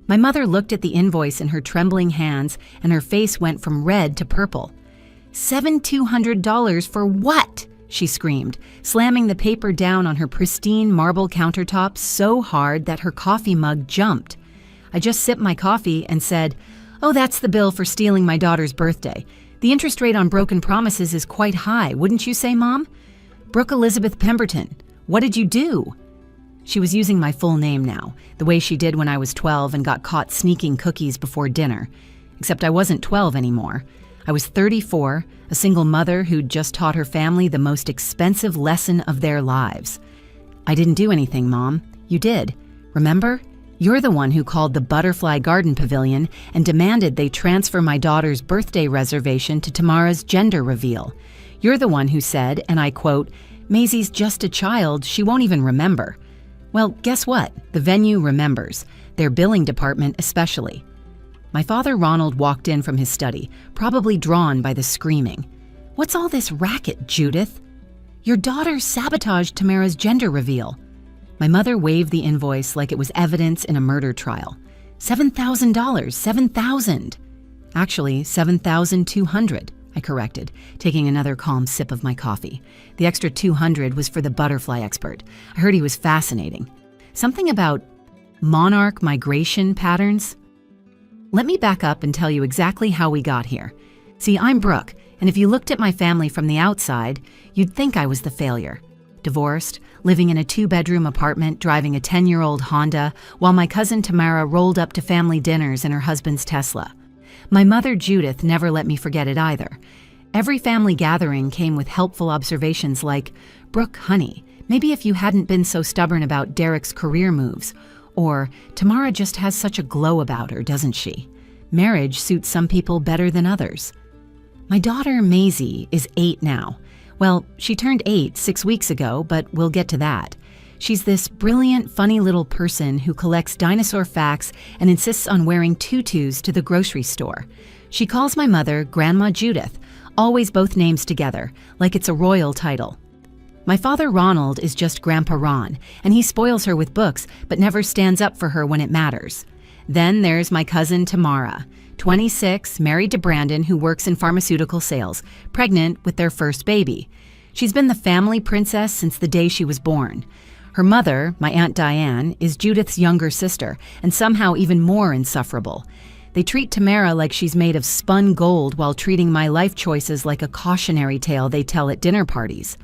My mother looked at the invoice in her trembling hands, and her face went from red to purple. $7,200 for what? She screamed, slamming the paper down on her pristine marble countertop so hard that her coffee mug jumped. I just sipped my coffee and said, "Oh, that's the bill for stealing my daughter's birthday. The interest rate on broken promises is quite high, wouldn't you say, Mom? Brooke Elizabeth Pemberton, what did you do?" She was using my full name now, the way she did when I was 12 and got caught sneaking cookies before dinner. Except I wasn't 12 anymore. I was 34, a single mother who'd just taught her family the most expensive lesson of their lives. "I didn't do anything, Mom. You did. Remember? You're the one who called the Butterfly Garden Pavilion and demanded they transfer my daughter's birthday reservation to Tamara's gender reveal. You're the one who said, and I quote, 'Maisie's just a child, she won't even remember.' Well, guess what? The venue remembers, their billing department especially." My father Ronald walked in from his study, probably drawn by the screaming. "What's all this racket, Judith?" "Your daughter sabotaged Tamara's gender reveal." My mother waved the invoice like it was evidence in a murder trial. $7,000, $7,000. Actually, $7,200, I corrected, taking another calm sip of my coffee. The extra $200 was for the butterfly expert. I heard he was fascinating. Something about monarch migration patterns. Let me back up and tell you exactly how we got here. See, I'm Brooke, and if you looked at my family from the outside, you'd think I was the failure. Divorced, living in a 2-bedroom apartment, driving a 10-year-old Honda, while my cousin Tamara rolled up to family dinners in her husband's Tesla. My mother Judith never let me forget it either. Every family gathering came with helpful observations like, "Brooke, honey, maybe if you hadn't been so stubborn about Derek's career moves," or "Tamara just has such a glow about her, doesn't she? Marriage suits some people better than others." My daughter Maisie is 8 now. Well, she turned 8 6 weeks ago, but we'll get to that. She's this brilliant, funny little person who collects dinosaur facts and insists on wearing tutus to the grocery store. She calls my mother Grandma Judith, always both names together, like it's a royal title. My father Ronald is just Grandpa Ron, and he spoils her with books but never stands up for her when it matters. Then there's my cousin Tamara, 26, married to Brandon, who works in pharmaceutical sales, pregnant with their first baby. She's been the family princess since the day she was born. Her mother, my Aunt Diane, is Judith's younger sister, and somehow even more insufferable. They treat Tamara like she's made of spun gold while treating my life choices like a cautionary tale they tell at dinner parties.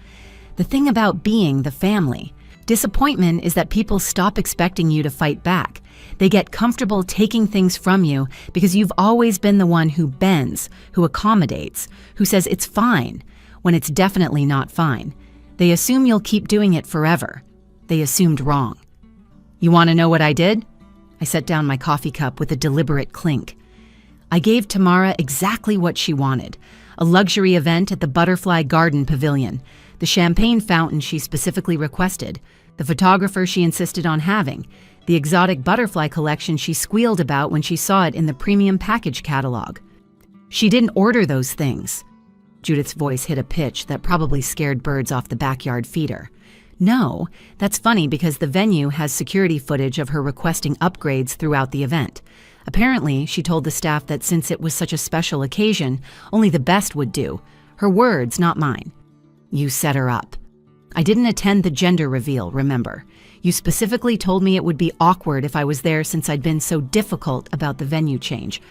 The thing about being the family. Disappointment is that people stop expecting you to fight back. They get comfortable taking things from you because you've always been the one who bends, who accommodates, who says it's fine, when it's definitely not fine. They assume you'll keep doing it forever. They assumed wrong. You want to know what I did? I set down my coffee cup with a deliberate clink. I gave Tamara exactly what she wanted. A luxury event at the Butterfly Garden Pavilion, the champagne fountain she specifically requested, the photographer she insisted on having, the exotic butterfly collection she squealed about when she saw it in the premium package catalog. She didn't order those things. Judith's voice hit a pitch that probably scared birds off the backyard feeder. No, that's funny because the venue has security footage of her requesting upgrades throughout the event. Apparently, she told the staff that since it was such a special occasion, only the best would do. Her words, not mine. You set her up. I didn't attend the gender reveal, remember. You specifically told me it would be awkward if I was there since I'd been so difficult about the venue change.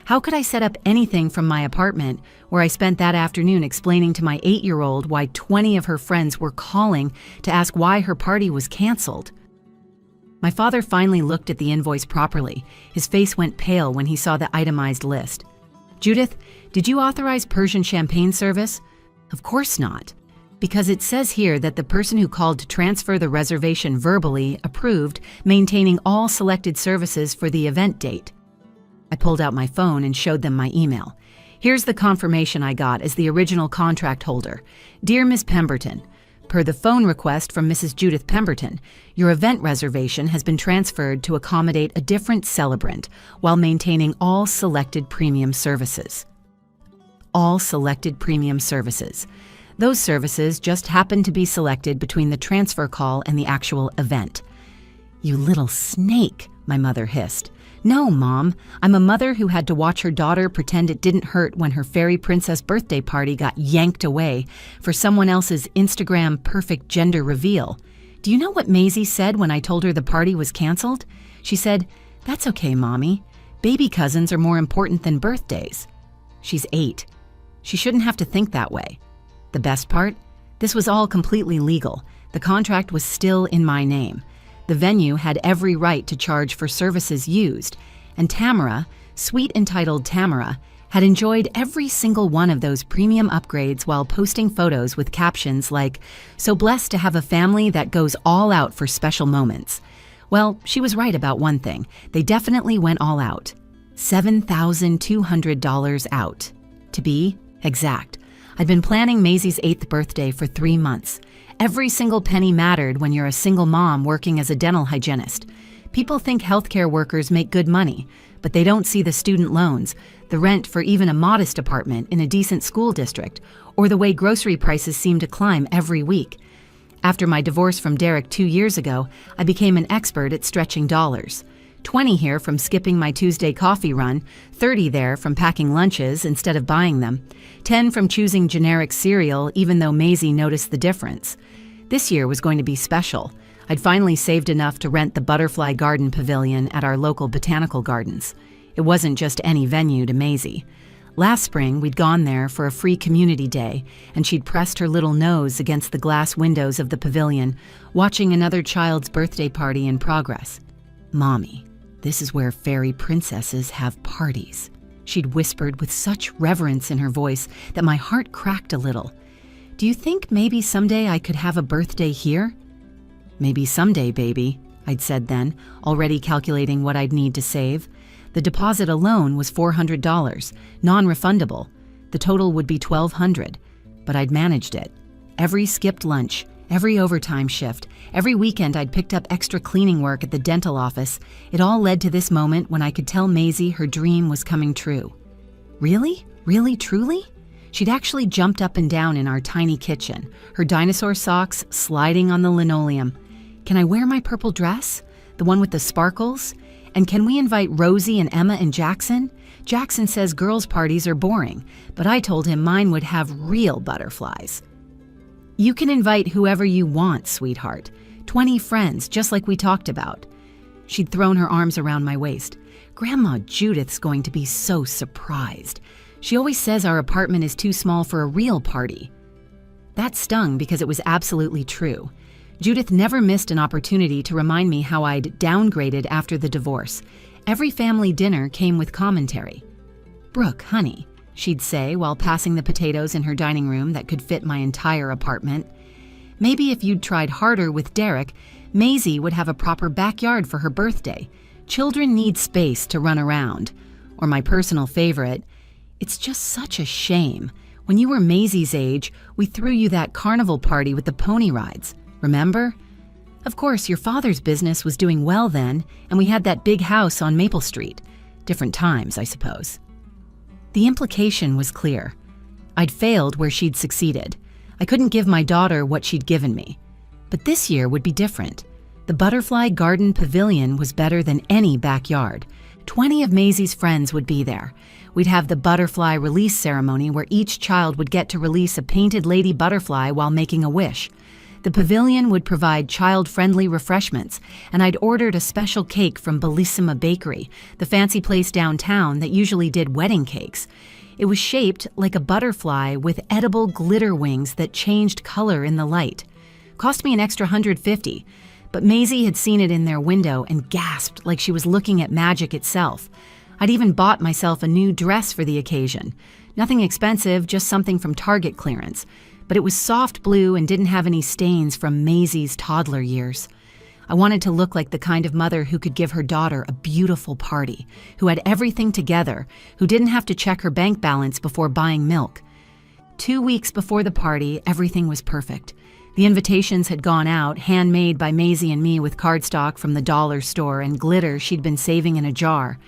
How could I set up anything from my apartment, where I spent that afternoon explaining to my 8-year-old why 20 of her friends were calling to ask why her party was canceled? My father finally looked at the invoice properly. His face went pale when he saw the itemized list. "Judith, did you authorize Persian champagne service?" "Of course not. Because it says here that the person who called to transfer the reservation verbally approved maintaining all selected services for the event date." I pulled out my phone and showed them my email. Here's the confirmation I got as the original contract holder. "Dear Ms. Pemberton, per the phone request from Mrs. Judith Pemberton, your event reservation has been transferred to accommodate a different celebrant while maintaining all selected premium services." All selected premium services. Those services just happened to be selected between the transfer call and the actual event. "You little snake," my mother hissed. No, Mom. I'm a mother who had to watch her daughter pretend it didn't hurt when her fairy princess birthday party got yanked away for someone else's Instagram perfect gender reveal. Do you know what Maisie said when I told her the party was canceled? She said, "That's okay, Mommy. Baby cousins are more important than birthdays." She's 8. She shouldn't have to think that way. The best part? This was all completely legal. The contract was still in my name. The venue had every right to charge for services used, and Tamara, sweet entitled Tamara, had enjoyed every single one of those premium upgrades while posting photos with captions like, "So blessed to have a family that goes all out for special moments." Well, she was right about one thing. They definitely went all out. $7,200 out. To be exact. I'd been planning Maisie's 8th birthday for 3 months. Every single penny mattered when you're a single mom working as a dental hygienist. People think healthcare workers make good money, but they don't see the student loans, the rent for even a modest apartment in a decent school district, or the way grocery prices seem to climb every week. After my divorce from Derek 2 years ago, I became an expert at stretching dollars. 20 here from skipping my Tuesday coffee run, 30 there from packing lunches instead of buying them, 10 from choosing generic cereal even though Maisie noticed the difference. This year was going to be special. I'd finally saved enough to rent the Butterfly Garden Pavilion at our local botanical gardens. It wasn't just any venue to Maisie. Last spring, we'd gone there for a free community day, and she'd pressed her little nose against the glass windows of the pavilion, watching another child's birthday party in progress. "Mommy, this is where fairy princesses have parties," she'd whispered with such reverence in her voice that my heart cracked a little. "Do you think maybe someday I could have a birthday here?" "Maybe someday, baby," I'd said then, already calculating what I'd need to save. The deposit alone was $400, non-refundable. The total would be $1,200, but I'd managed it. Every skipped lunch, every overtime shift, every weekend I'd picked up extra cleaning work at the dental office, it all led to this moment when I could tell Maisie her dream was coming true. Really? Really, truly? She'd actually jumped up and down in our tiny kitchen, her dinosaur socks sliding on the linoleum. "Can I wear my purple dress? The one with the sparkles? And can we invite Rosie and Emma and Jackson? Jackson says girls' parties are boring, but I told him mine would have real butterflies." "You can invite whoever you want, sweetheart. 20 friends, just like we talked about." She'd thrown her arms around my waist. "Grandma Judith's going to be so surprised. She always says our apartment is too small for a real party." That stung because it was absolutely true. Judith never missed an opportunity to remind me how I'd downgraded after the divorce. Every family dinner came with commentary. "Brooke, honey," she'd say while passing the potatoes in her dining room that could fit my entire apartment, "maybe if you'd tried harder with Derek, Maisie would have a proper backyard for her birthday. Children need space to run around." Or my personal favorite, "It's just such a shame. When you were Maisie's age, we threw you that carnival party with the pony rides. Remember? Of course, your father's business was doing well then, and we had that big house on Maple Street. Different times, I suppose." The implication was clear. I'd failed where she'd succeeded. I couldn't give my daughter what she'd given me. But this year would be different. The Butterfly Garden Pavilion was better than any backyard. 20 of Maisie's friends would be there. We'd have the butterfly release ceremony where each child would get to release a painted lady butterfly while making a wish. The pavilion would provide child-friendly refreshments, and I'd ordered a special cake from Bellissima Bakery, the fancy place downtown that usually did wedding cakes. It was shaped like a butterfly with edible glitter wings that changed color in the light. Cost me an extra $150, but Maisie had seen it in their window and gasped like she was looking at magic itself. I'd even bought myself a new dress for the occasion. Nothing expensive, just something from Target clearance. But it was soft blue and didn't have any stains from Maisie's toddler years. I wanted to look like the kind of mother who could give her daughter a beautiful party, who had everything together, who didn't have to check her bank balance before buying milk. 2 weeks before the party, everything was perfect. The invitations had gone out, handmade by Maisie and me with cardstock from the dollar store and glitter she'd been saving in a jar.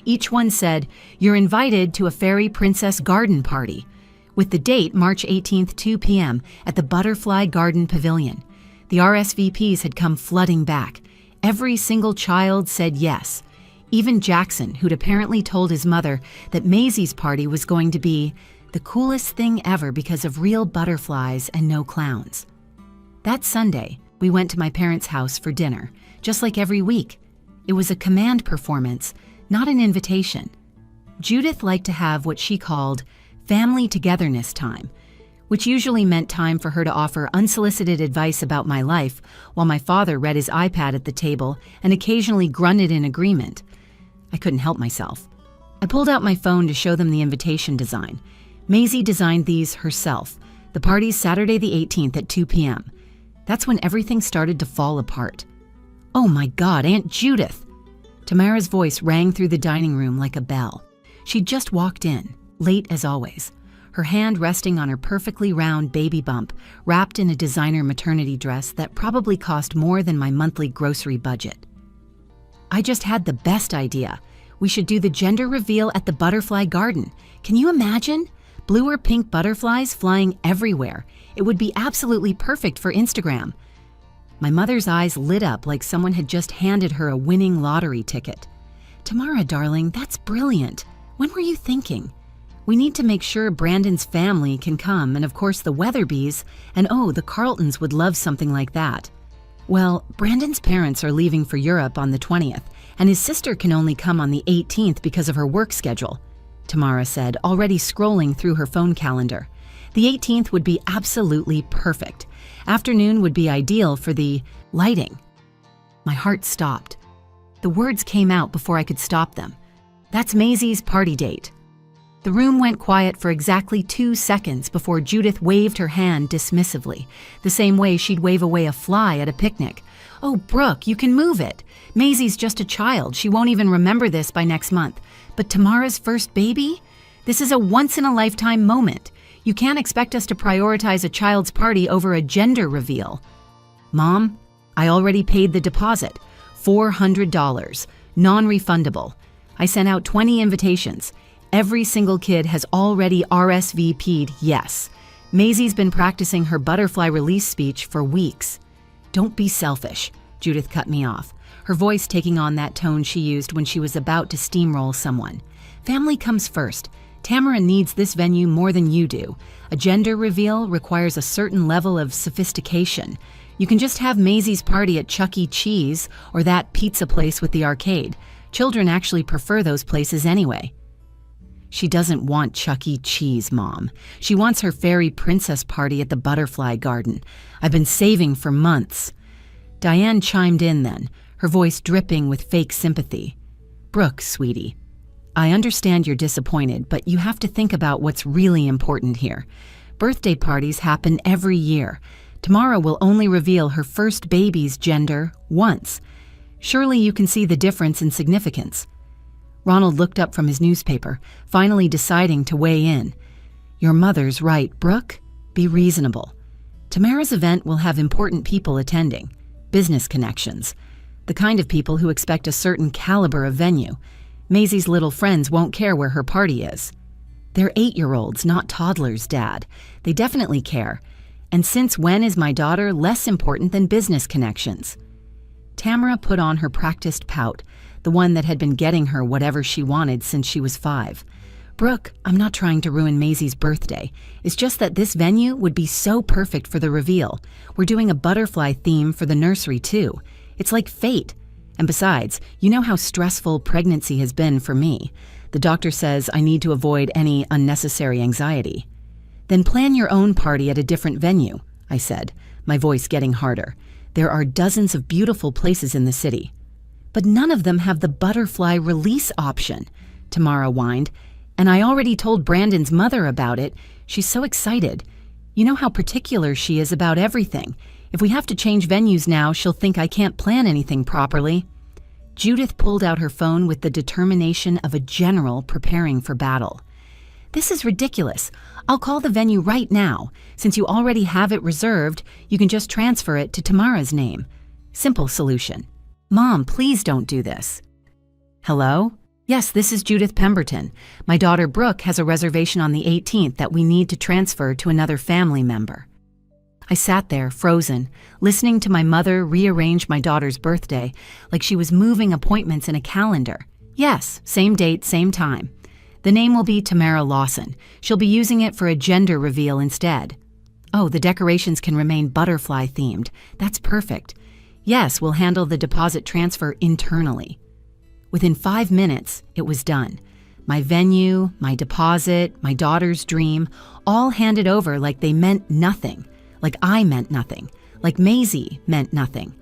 Each one said, "You're invited to a fairy princess garden party," with the date March 18th, 2 p.m. at the Butterfly Garden Pavilion. The RSVPs had come flooding back. Every single child said yes. Even Jackson, who'd apparently told his mother that Maisie's party was going to be the coolest thing ever because of real butterflies and no clowns. That Sunday, we went to my parents' house for dinner, just like every week. It was a command performance, not an invitation. Judith liked to have what she called family togetherness time, which usually meant time for her to offer unsolicited advice about my life while my father read his iPad at the table and occasionally grunted in agreement. I couldn't help myself. I pulled out my phone to show them the invitation design. Maisie designed these herself. The party's Saturday the 18th at 2 p.m. That's when everything started to fall apart. "Oh my God, Aunt Judith!" Tamara's voice rang through the dining room like a bell. She'd just walked in, late as always, her hand resting on her perfectly round baby bump, wrapped in a designer maternity dress that probably cost more than my monthly grocery budget. "I just had the best idea. We should do the gender reveal at the butterfly garden. Can you imagine? Blue or pink butterflies flying everywhere. It would be absolutely perfect for Instagram." My mother's eyes lit up like someone had just handed her a winning lottery ticket. "Tamara, darling, that's brilliant. When were you thinking? We need to make sure Brandon's family can come, and of course the Weatherbys, and oh, the Carltons would love something like that." "Well, Brandon's parents are leaving for Europe on the 20th, and his sister can only come on the 18th because of her work schedule," Tamara said, already scrolling through her phone calendar. "The 18th would be absolutely perfect. Afternoon would be ideal for the lighting." My heart stopped. The words came out before I could stop them. "That's Maisie's party date." The room went quiet for exactly 2 seconds before Judith waved her hand dismissively, the same way she'd wave away a fly at a picnic. "Oh, Brooke, you can move it. Maisie's just a child. She won't even remember this by next month. But Tamara's first baby? This is a once-in-a-lifetime moment. You can't expect us to prioritize a child's party over a gender reveal." "Mom, I already paid the deposit. $400, non-refundable. I sent out 20 invitations. Every single kid has already RSVP'd yes. Maisie's been practicing her butterfly release speech for weeks." "Don't be selfish," Judith cut me off, her voice taking on that tone she used when she was about to steamroll someone. "Family comes first. Tamara needs this venue more than you do. A gender reveal requires a certain level of sophistication. You can just have Maisie's party at Chuck E. Cheese or that pizza place with the arcade. Children actually prefer those places anyway." "She doesn't want Chuck E. Cheese, Mom. She wants her fairy princess party at the butterfly garden. I've been saving for months." Diane chimed in then, her voice dripping with fake sympathy. "Brooke, sweetie, I understand you're disappointed, but you have to think about what's really important here. Birthday parties happen every year. Tamara will only reveal her first baby's gender once. Surely you can see the difference in significance." Ronald looked up from his newspaper, finally deciding to weigh in. "Your mother's right, Brooke. Be reasonable. Tamara's event will have important people attending, business connections, the kind of people who expect a certain caliber of venue. Maisie's little friends won't care where her party is. They're 8-year-olds, not toddlers, Dad. They definitely care. And since when is my daughter less important than business connections?" Tamara put on her practiced pout, the one that had been getting her whatever she wanted since she was 5. "Brooke, I'm not trying to ruin Maisie's birthday. It's just that this venue would be so perfect for the reveal. We're doing a butterfly theme for the nursery, too. It's like fate. And besides, you know how stressful pregnancy has been for me. The doctor says I need to avoid any unnecessary anxiety." "Then plan your own party at a different venue," I said, my voice getting harder. "There are dozens of beautiful places in the city." "But none of them have the butterfly release option," Tamara whined. "And I already told Brandon's mother about it. She's so excited. You know how particular she is about everything. If we have to change venues now, she'll think I can't plan anything properly." Judith pulled out her phone with the determination of a general preparing for battle. "This is ridiculous. I'll call the venue right now. Since you already have it reserved, you can just transfer it to Tamara's name. Simple solution." "Mom, please don't do this." "Hello? Yes, this is Judith Pemberton. My daughter Brooke has a reservation on the 18th that we need to transfer to another family member." I sat there, frozen, listening to my mother rearrange my daughter's birthday like she was moving appointments in a calendar. Yes, same date, same time. The name will be Tamara Lawson. She'll be using it for a gender reveal instead. Oh, the decorations can remain butterfly themed. That's perfect. Yes, we'll handle the deposit transfer internally. Within 5 minutes, it was done. My venue, my deposit, my daughter's dream, all handed over like they meant nothing. Like I meant nothing. Like Maisie meant nothing.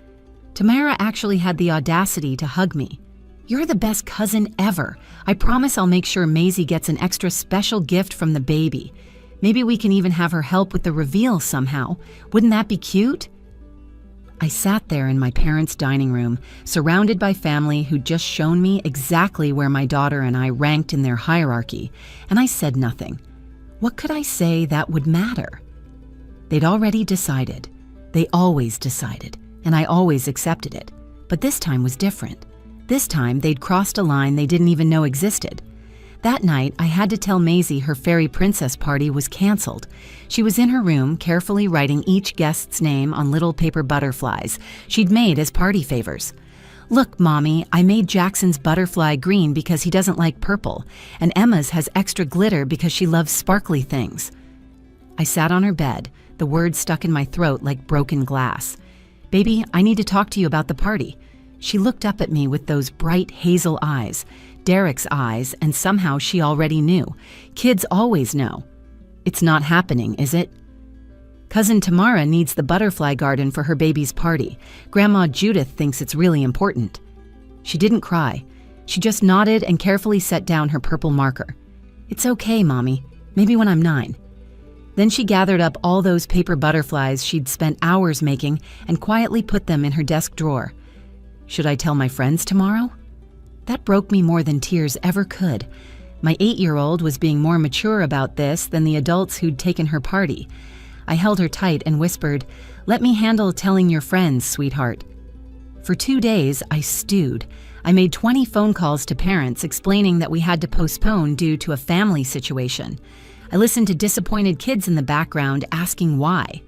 Tamara actually had the audacity to hug me. You're the best cousin ever. I promise I'll make sure Maisie gets an extra special gift from the baby. Maybe we can even have her help with the reveal somehow. Wouldn't that be cute? I sat there in my parents' dining room, surrounded by family who'd just shown me exactly where my daughter and I ranked in their hierarchy, and I said nothing. What could I say that would matter? They'd already decided. They always decided, and I always accepted it. But this time was different. This time, they'd crossed a line they didn't even know existed. That night, I had to tell Maisie her fairy princess party was canceled. She was in her room, carefully writing each guest's name on little paper butterflies she'd made as party favors. Look, Mommy, I made Jackson's butterfly green because he doesn't like purple, and Emma's has extra glitter because she loves sparkly things. I sat on her bed, the words stuck in my throat like broken glass. Baby, I need to talk to you about the party. She looked up at me with those bright hazel eyes, Derek's eyes, and somehow she already knew. Kids always know. It's not happening, is it? Cousin Tamara needs the butterfly garden for her baby's party. Grandma Judith thinks it's really important. She didn't cry. She just nodded and carefully set down her purple marker. It's okay, Mommy. Maybe when I'm 9. Then she gathered up all those paper butterflies she'd spent hours making and quietly put them in her desk drawer. Should I tell my friends tomorrow? That broke me more than tears ever could. My 8-year-old was being more mature about this than the adults who'd taken her party. I held her tight and whispered, "Let me handle telling your friends, sweetheart." For 2 days, I stewed. I made 20 phone calls to parents explaining that we had to postpone due to a family situation. I listened to disappointed kids in the background asking why.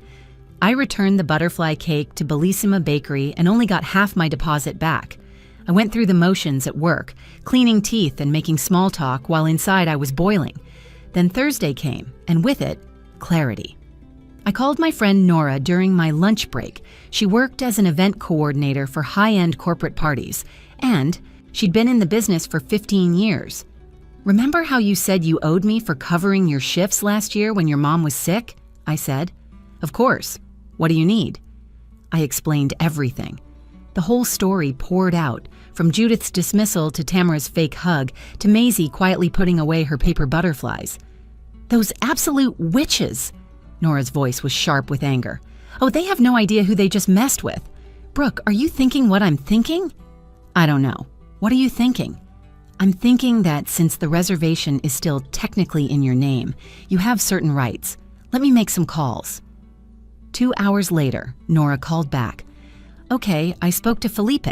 I returned the butterfly cake to Bellissima Bakery and only got half my deposit back. I went through the motions at work, cleaning teeth and making small talk while inside I was boiling. Then Thursday came, and with it, clarity. I called my friend Nora during my lunch break. She worked as an event coordinator for high-end corporate parties, and she'd been in the business for 15 years. Remember how you said you owed me for covering your shifts last year when your mom was sick? I said. Of course. What do you need? I explained everything. The whole story poured out, from Judith's dismissal to Tamara's fake hug to Maisie quietly putting away her paper butterflies. Those absolute witches! Nora's voice was sharp with anger. Oh, they have no idea who they just messed with. Brooke, are you thinking what I'm thinking? I don't know. What are you thinking? I'm thinking that since the reservation is still technically in your name, you have certain rights. Let me make some calls. 2 hours later, Nora called back. Okay, I spoke to Felipe,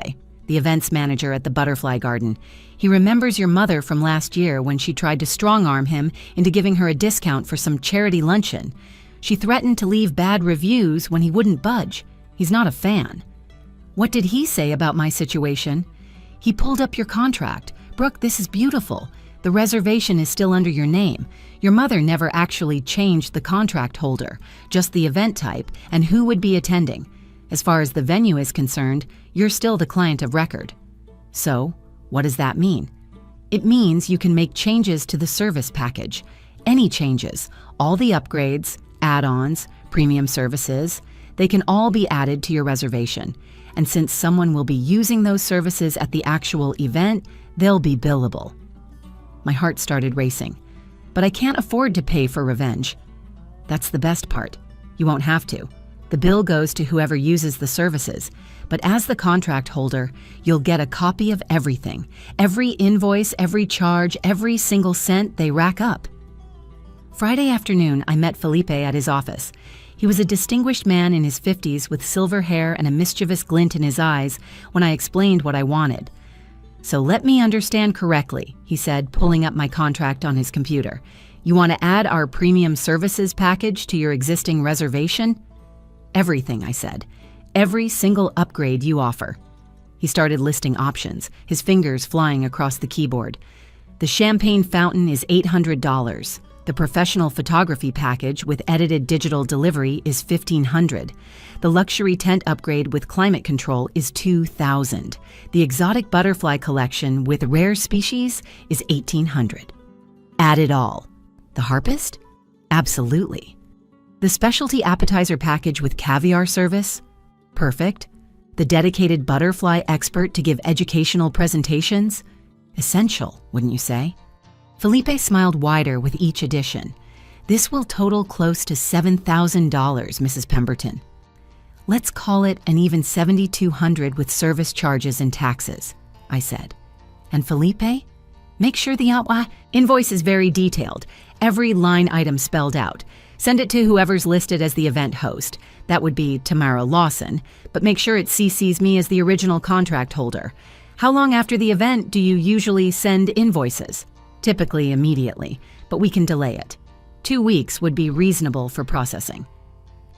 the events manager at the Butterfly Garden. He remembers your mother from last year when she tried to strong-arm him into giving her a discount for some charity luncheon. She threatened to leave bad reviews when he wouldn't budge. He's not a fan. What did he say about my situation? He pulled up your contract. Brooke, this is beautiful. The reservation is still under your name. Your mother never actually changed the contract holder, just the event type and who would be attending. As far as the venue is concerned, you're still the client of record. So, what does that mean? It means you can make changes to the service package. Any changes, all the upgrades, add-ons, premium services, they can all be added to your reservation. And since someone will be using those services at the actual event, they'll be billable. My heart started racing. But I can't afford to pay for revenge. That's the best part. You won't have to. The bill goes to whoever uses the services, but as the contract holder, you'll get a copy of everything. Every invoice, every charge, every single cent they rack up. Friday afternoon, I met Felipe at his office. He was a distinguished man in his 50s with silver hair and a mischievous glint in his eyes when I explained what I wanted. So let me understand correctly, he said, pulling up my contract on his computer. You want to add our premium services package to your existing reservation? Everything, I said. Every single upgrade you offer. He started listing options, his fingers flying across the keyboard. The champagne fountain is $800. The professional photography package with edited digital delivery is $1,500. The luxury tent upgrade with climate control is $2,000. The exotic butterfly collection with rare species is $1,800. Add it all. The harpist? Absolutely. The specialty appetizer package with caviar service? Perfect. The dedicated butterfly expert to give educational presentations? Essential, wouldn't you say? Felipe smiled wider with each addition. This will total close to $7,000, Mrs. Pemberton. Let's call it an even $7,200 with service charges and taxes, I said. And Felipe? Make sure the invoice is very detailed, every line item spelled out. Send it to whoever's listed as the event host. That would be Tamara Lawson, but make sure it CCs me as the original contract holder. How long after the event do you usually send invoices? Typically immediately, but we can delay it. 2 weeks would be reasonable for processing.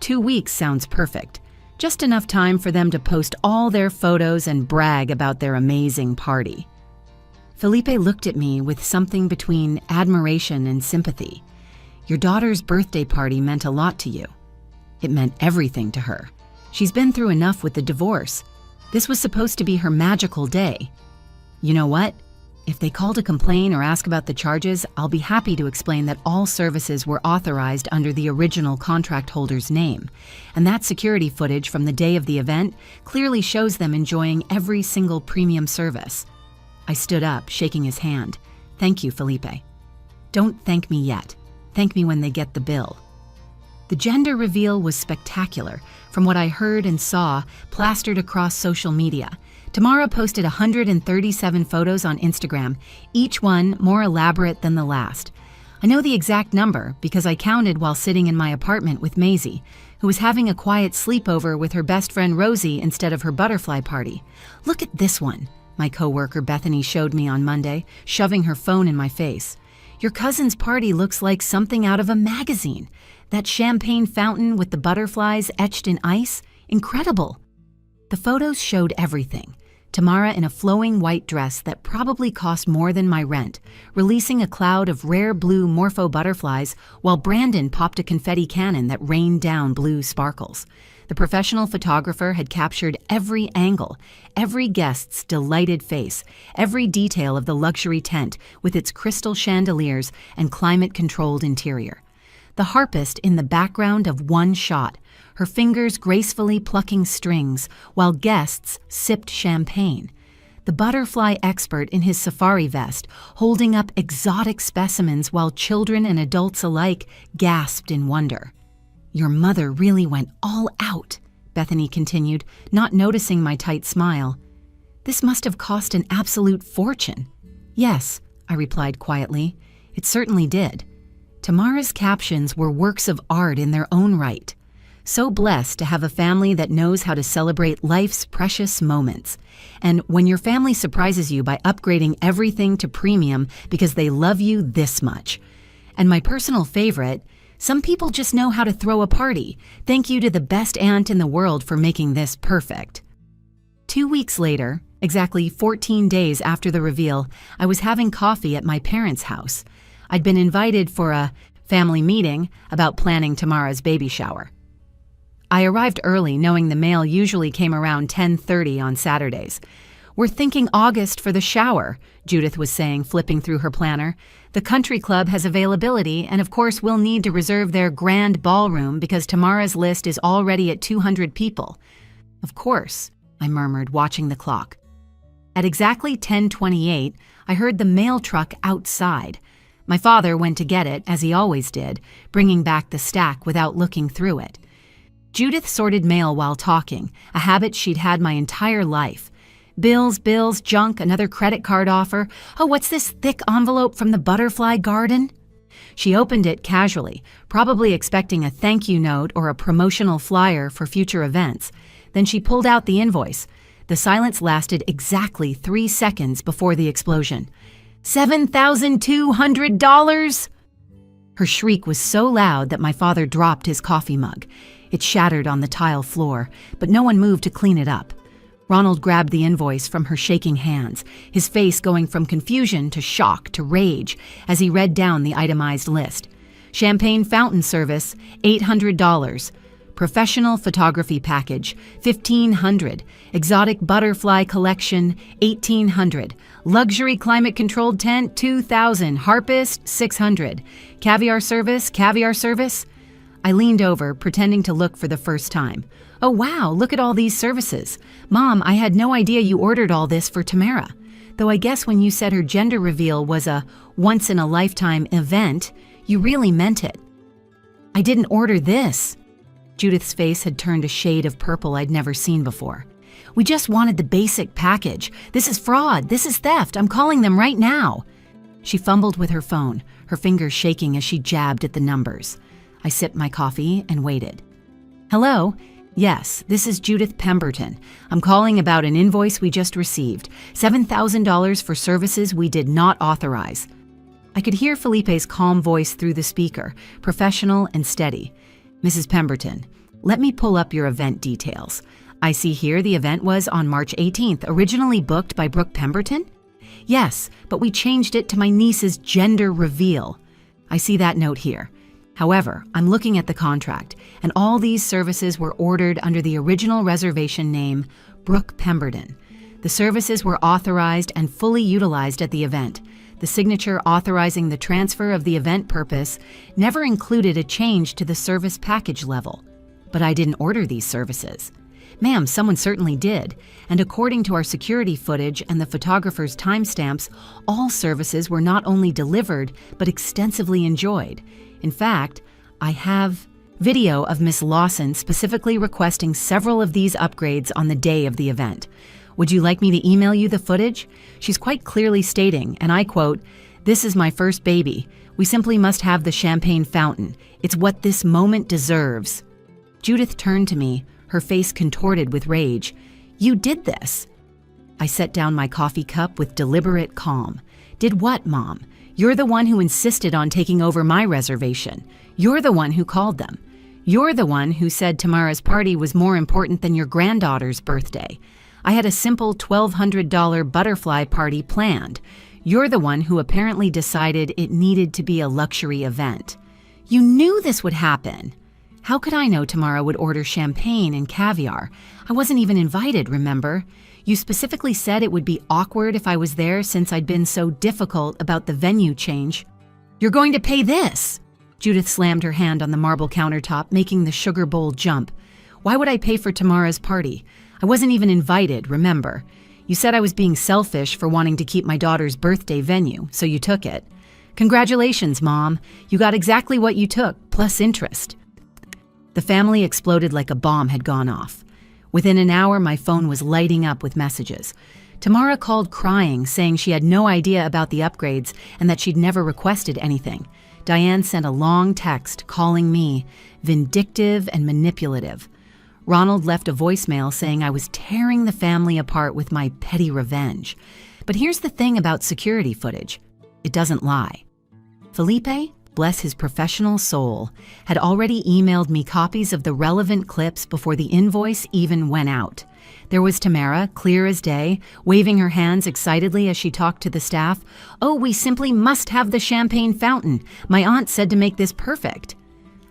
2 weeks sounds perfect. Just enough time for them to post all their photos and brag about their amazing party. Felipe looked at me with something between admiration and sympathy. Your daughter's birthday party meant a lot to you. It meant everything to her. She's been through enough with the divorce. This was supposed to be her magical day. You know what? If they call to complain or ask about the charges, I'll be happy to explain that all services were authorized under the original contract holder's name, and that security footage from the day of the event clearly shows them enjoying every single premium service. I stood up, shaking his hand. Thank you, Felipe. Don't thank me yet. Thank me when they get the bill. The gender reveal was spectacular, from what I heard and saw plastered across social media. Tamara posted 137 photos on Instagram, each one more elaborate than the last. I know the exact number because I counted while sitting in my apartment with Maisie, who was having a quiet sleepover with her best friend Rosie instead of her butterfly party. Look at this one, my coworker Bethany showed me on Monday, shoving her phone in my face. Your cousin's party looks like something out of a magazine. That champagne fountain with the butterflies etched in ice? Incredible. The photos showed everything. Tamara in a flowing white dress that probably cost more than my rent, releasing a cloud of rare blue morpho butterflies while Brandon popped a confetti cannon that rained down blue sparkles. The professional photographer had captured every angle, every guest's delighted face, every detail of the luxury tent with its crystal chandeliers and climate-controlled interior. The harpist in the background of one shot, her fingers gracefully plucking strings while guests sipped champagne. The butterfly expert in his safari vest holding up exotic specimens while children and adults alike gasped in wonder. Your mother really went all out, Bethany continued, not noticing my tight smile. This must have cost an absolute fortune. Yes, I replied quietly. It certainly did. Tamara's captions were works of art in their own right. So blessed to have a family that knows how to celebrate life's precious moments. And when your family surprises you by upgrading everything to premium because they love you this much. And my personal favorite, some people just know how to throw a party. Thank you to the best aunt in the world for making this perfect. 2 weeks later, exactly 14 days after the reveal, I was having coffee at my parents' house. I'd been invited for a family meeting about planning Tamara's baby shower. I arrived early, knowing the mail usually came around 10:30 on Saturdays. We're thinking August for the shower, Judith was saying, flipping through her planner. The country club has availability, and of course we'll need to reserve their grand ballroom because Tamara's list is already at 200 people. Of course, I murmured, watching the clock. At exactly 10:28, I heard the mail truck outside. My father went to get it, as he always did, bringing back the stack without looking through it. Judith sorted mail while talking, a habit she'd had my entire life. Bills, junk, another credit card offer. Oh, what's this thick envelope from the butterfly garden? She opened it casually, probably expecting a thank you note or a promotional flyer for future events. Then she pulled out the invoice. The silence lasted exactly 3 seconds before the explosion. $7,200! Her shriek was so loud that my father dropped his coffee mug. It shattered on the tile floor, but no one moved to clean it up. Ronald grabbed the invoice from her shaking hands, his face going from confusion to shock to rage as he read down the itemized list. Champagne fountain service, $800. Professional photography package, $1,500. Exotic butterfly collection, $1,800. Luxury climate-controlled tent, $2,000. Harpist, $600. Caviar service? I leaned over, pretending to look for the first time. Oh wow, look at all these services. Mom, I had no idea you ordered all this for Tamara. Though I guess when you said her gender reveal was a once-in-a-lifetime event, you really meant it. I didn't order this. Judith's face had turned a shade of purple I'd never seen before. We just wanted the basic package. This is fraud. This is theft. I'm calling them right now. She fumbled with her phone, her fingers shaking as she jabbed at the numbers. I sipped my coffee and waited. Hello? Yes, this is Judith Pemberton. I'm calling about an invoice we just received. $7,000 for services we did not authorize. I could hear Felipe's calm voice through the speaker, professional and steady. Mrs. Pemberton, let me pull up your event details. I see here the event was on March 18th, originally booked by Brooke Pemberton? Yes, but we changed it to my niece's gender reveal. I see that note here. However, I'm looking at the contract, and all these services were ordered under the original reservation name, Brooke Pemberton. The services were authorized and fully utilized at the event. The signature authorizing the transfer of the event purpose never included a change to the service package level. But I didn't order these services. Ma'am, someone certainly did, and according to our security footage and the photographer's timestamps, all services were not only delivered, but extensively enjoyed. In fact, I have video of Miss Lawson specifically requesting several of these upgrades on the day of the event. Would you like me to email you the footage? She's quite clearly stating, and I quote, "This is my first baby. We simply must have the champagne fountain. It's what this moment deserves." Judith turned to me, her face contorted with rage. "You did this." I set down my coffee cup with deliberate calm. "Did what, Mom? You're the one who insisted on taking over my reservation. You're the one who called them. You're the one who said Tamara's party was more important than your granddaughter's birthday. I had a simple $1,200 butterfly party planned. You're the one who apparently decided it needed to be a luxury event. You knew this would happen. How could I know Tamara would order champagne and caviar? I wasn't even invited, remember? You specifically said it would be awkward if I was there since I'd been so difficult about the venue change. You're going to pay this!" Judith slammed her hand on the marble countertop, making the sugar bowl jump. "Why would I pay for Tamara's party? I wasn't even invited, remember? You said I was being selfish for wanting to keep my daughter's birthday venue, so you took it. Congratulations, Mom. You got exactly what you took, plus interest." The family exploded like a bomb had gone off. Within an hour, my phone was lighting up with messages. Tamara called crying, saying she had no idea about the upgrades and that she'd never requested anything. Diane sent a long text calling me vindictive and manipulative. Ronald left a voicemail saying I was tearing the family apart with my petty revenge. But here's the thing about security footage. It doesn't lie. Felipe, bless his professional soul, had already emailed me copies of the relevant clips before the invoice even went out. There was Tamara, clear as day, waving her hands excitedly as she talked to the staff. "Oh, we simply must have the champagne fountain. My aunt said to make this perfect."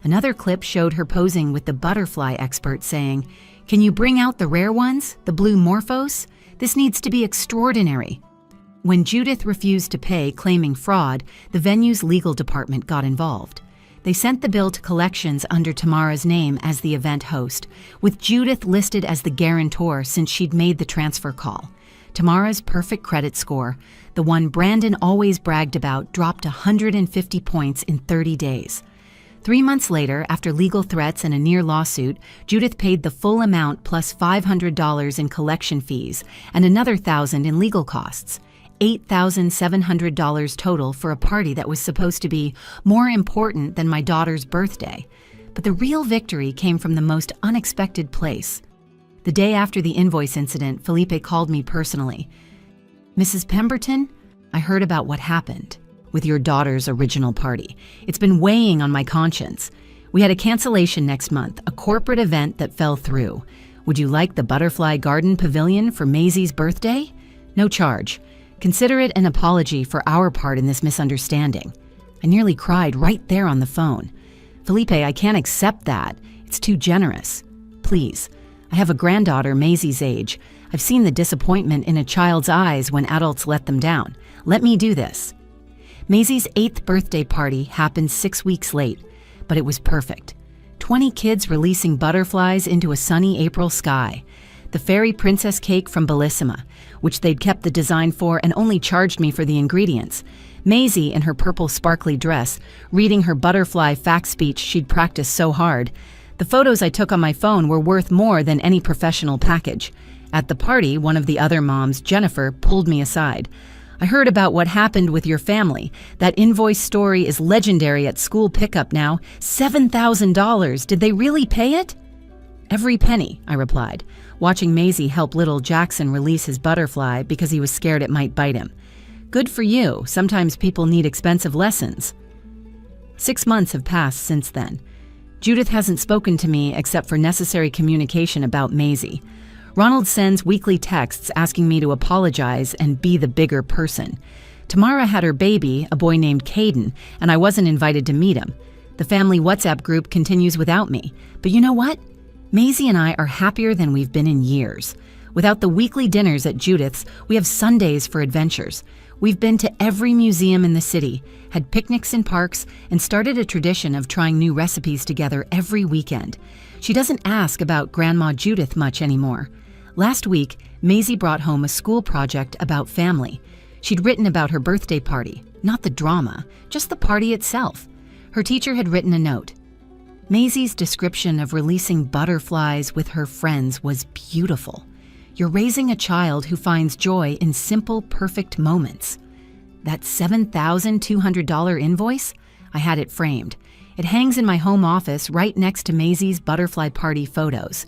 Another clip showed her posing with the butterfly expert saying, "Can you bring out the rare ones, the blue morphos? This needs to be extraordinary." When Judith refused to pay, claiming fraud, the venue's legal department got involved. They sent the bill to collections under Tamara's name as the event host, with Judith listed as the guarantor since she'd made the transfer call. Tamara's perfect credit score, the one Brandon always bragged about, dropped 150 points in 30 days. 3 months later, after legal threats and a near lawsuit, Judith paid the full amount plus $500 in collection fees and another $1,000 in legal costs. $8,700 total for a party that was supposed to be more important than my daughter's birthday. But the real victory came from the most unexpected place. The day after the invoice incident, Felipe called me personally. "Mrs. Pemberton, I heard about what happened with your daughter's original party. It's been weighing on my conscience. We had a cancellation next month, a corporate event that fell through. Would you like the Butterfly Garden Pavilion for Maisie's birthday? No charge. Consider it an apology for our part in this misunderstanding. I nearly cried right there on the phone. Felipe, I can't accept that. It's too generous. Please. I have a granddaughter Maisie's age. I've seen the disappointment in a child's eyes when adults let them down. Let me do this. Maisie's 8th birthday party happened 6 weeks late, but it was perfect. 20 kids releasing butterflies into a sunny April sky. The fairy princess cake from Bellissima, which they'd kept the design for and only charged me for the ingredients. Maisie in her purple sparkly dress, reading her butterfly fact speech she'd practiced so hard. The photos I took on my phone were worth more than any professional package. At the party, one of the other moms, Jennifer, pulled me aside. I heard about what happened with your family. That INVOICE story is legendary at school pickup now. $7,000. Did they really pay it? Every penny, I replied, watching Maisie help little Jackson release his butterfly because he was scared it might bite him. Good for you. Sometimes people need expensive lessons. 6 months have passed since then. Judith hasn't spoken to me except for necessary communication about Maisie. Ronald sends weekly texts asking me to apologize and be the bigger person. Tamara had her baby, a boy named Caden, and I wasn't invited to meet him. The family WhatsApp group continues without me. But you know what? Maisie and I are happier than we've been in years. Without the weekly dinners at Judith's, we have Sundays for adventures. We've been to every museum in the city, had picnics in parks, and started a tradition of trying new recipes together every weekend. She doesn't ask about Grandma Judith much anymore. Last week, Maisie brought home a school project about family. She'd written about her birthday party, not the drama, just the party itself. Her teacher had written a note. Maisie's description of releasing butterflies with her friends was beautiful. You're raising a child who finds joy in simple, perfect moments. That $7,200 invoice? I had it framed. It hangs in my home office right next to Maisie's butterfly party photos.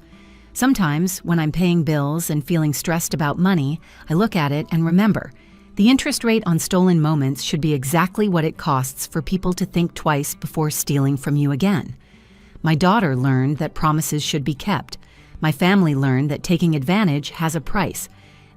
Sometimes, when I'm paying bills and feeling stressed about money, I look at it and remember, the interest rate on stolen moments should be exactly what it costs for people to think twice before stealing from you again. My daughter learned that promises should be kept. My family learned that taking advantage has a price.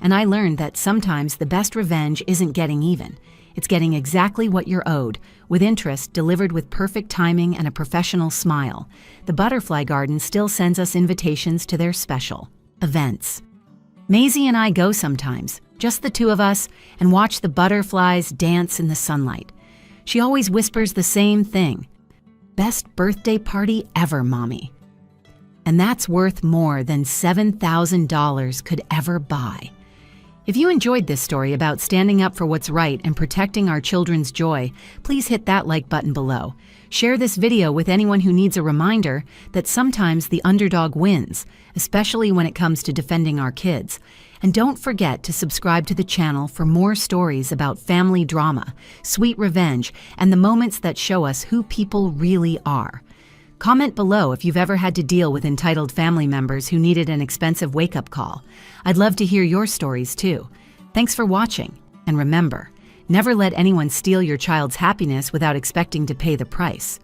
And I learned that sometimes the best revenge isn't getting even. It's getting exactly what you're owed, with interest delivered with perfect timing and a professional smile. The Butterfly Garden still sends us invitations to their special events. Maisie and I go sometimes, just the two of us, and watch the butterflies dance in the sunlight. She always whispers the same thing. Best birthday party ever, Mommy. And that's worth more than $7,000 could ever buy. If you enjoyed this story about standing up for what's right and protecting our children's joy, please hit that like button below. Share this video with anyone who needs a reminder that sometimes the underdog wins, especially when it comes to defending our kids. And don't forget to subscribe to the channel for more stories about family drama, sweet revenge, and the moments that show us who people really are. Comment below if you've ever had to deal with entitled family members who needed an expensive wake-up call. I'd love to hear your stories too. Thanks for watching, and remember, never let anyone steal your child's happiness without expecting to pay the price.